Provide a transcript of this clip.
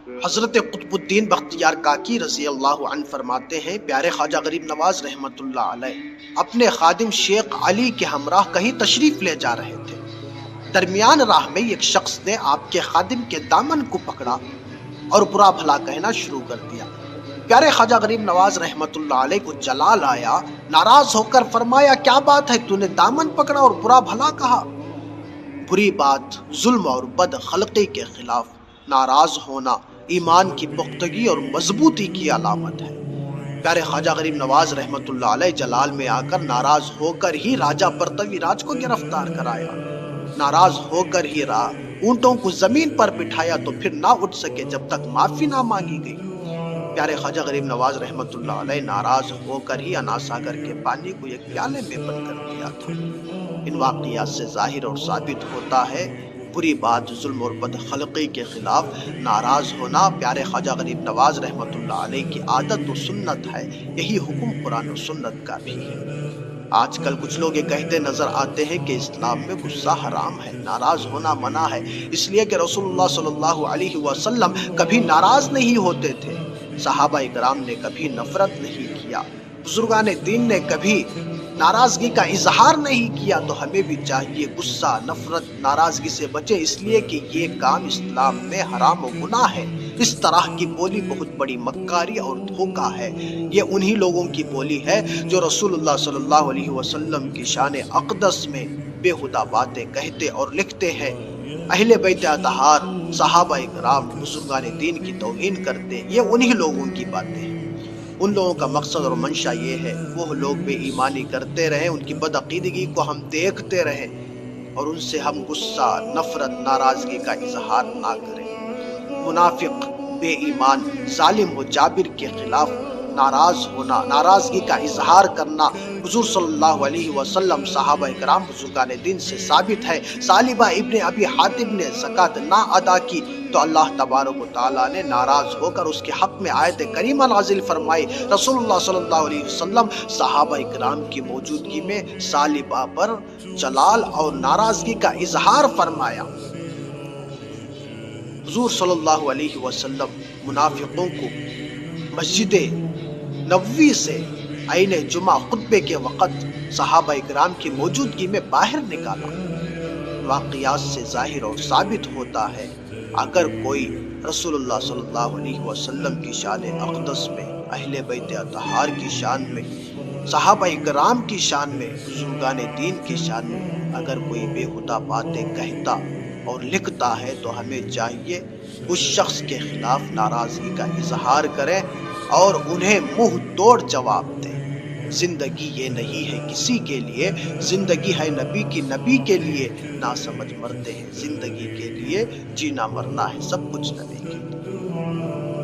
حضرت قطب الدین بختیار کاکی رضی اللہ عنہ فرماتے ہیں، پیارے خواجہ غریب نواز رحمت اللہ علیہ اپنے خادم شیخ علی کے ہمراہ کہیں تشریف لے جا رہے تھے۔ درمیان راہ میں ایک شخص نے آپ کے خادم کے دامن کو پکڑا اور برا بھلا کہنا شروع کر دیا۔ پیارے خواجہ غریب نواز رحمت اللہ علیہ کو جلال آیا، ناراض ہو کر فرمایا، کیا بات ہے، تو نے دامن پکڑا اور برا بھلا کہا؟ بری بات، ظلم اور بد خلقی کے خلاف ناراض ہونا ایمان کی پختگی اور مضبوطی کی علامت ہے۔ پیارے خواجہ غریب نواز رحمت اللہ علیہ جلال میں آ کر ناراض ہو کر ہی راجہ پرتوی راج کو گرفتار کرایا، ناراض ہو کر ہی اونٹوں کو زمین پر بٹھایا تو پھر نہ اٹھ سکے جب تک معافی نہ مانگی گئی۔ پیارے خواجہ غریب نواز رحمت اللہ علیہ ناراض ہو کر ہی انا ساگر کے پانی کو ایک پیالے میں بند کر دیا تھا۔ ان واقعات سے ظاہر اور ثابت ہوتا ہے، بری بات، ظلم اور بد خلقی کے خلاف ناراض ہونا پیارے خواجہ غریب نواز رحمت اللہ علیہ کی عادت و سنت ہے۔ یہی حکم قرآن و سنت کا بھی ہے۔ آج کل کچھ لوگ یہ کہتے نظر آتے ہیں کہ اسلام میں غصہ حرام ہے، ناراض ہونا منع ہے، اس لیے کہ رسول اللہ صلی اللہ علیہ وسلم کبھی ناراض نہیں ہوتے تھے، صحابہ کرام نے کبھی نفرت نہیں کیا، بزرگان دین نے کبھی ناراضگی کا اظہار نہیں کیا۔ تو ہمیں بھی چاہیے غصہ، نفرت، ناراضگی سے بچیں، اس لیے کہ یہ کام اسلام میں حرام و گناہ ہے۔ اس طرح کی بولی بہت بڑی مکاری اور دھوکہ ہے۔ یہ انہی لوگوں کی بولی ہے جو رسول اللہ صلی اللہ علیہ وسلم کی شان اقدس میں بےہودہ باتیں کہتے اور لکھتے ہیں، اہل بیت اطہار، صحابہ کرام، بزرگان دین کی توہین کرتے۔ یہ انہی لوگوں کی باتیں ہیں۔ ان لوگوں کا مقصد اور منشا یہ ہے، وہ لوگ بے ایمانی کرتے رہیں، ان کی بدعقیدگی کو ہم دیکھتے رہیں اور ان سے ہم غصہ، نفرت، ناراضگی کا اظہار نہ کریں۔ منافق، بے ایمان، ظالم و جابر کے خلاف ناراض ہونا، ناراضگی کا اظہار کرنا حضور صلی اللہ علیہ وسلم، صحابہ کرام، بزرگان دین سے ثابت ہے۔ ثعلبہ ابن ابی حاتم نے زکوٰۃ نہ ادا کی تو اللہ تبارک و تعالیٰ نے ناراض ہو کر اس کے حق میں آیت کریمہ نازل فرمائی۔ رسول اللہ صلی اللہ علیہ وسلم صحابہ کرام کی موجودگی میں ثعلبہ پر جلال اور ناراضگی کا اظہار فرمایا۔ حضور صلی اللہ علیہ وسلم منافقوں کو مسجد نبوی سے عین جمعہ خطبے کے وقت صحابہ کرام کی موجودگی میں باہر نکالا۔ واقعات سے ظاہر اور ثابت ہوتا ہے، اگر کوئی رسول اللہ صلی اللہ علیہ وسلم کی شان اقدس میں، اہل بیت اطہار کی شان میں، صحابہ کرام کی شان میں، بزرگان دین کی شان میں اگر کوئی بےہودہ باتیں کہتا اور لکھتا ہے تو ہمیں چاہیے اس شخص کے خلاف ناراضگی کا اظہار کریں اور انہیں منہ توڑ جواب دیں۔ زندگی یہ نہیں ہے کسی کے لیے، زندگی ہے نبی کی، نبی کے لیے نہ سمجھ مرتے ہیں، زندگی کے لیے جینا مرنا ہے سب کچھ نبی کے لیے۔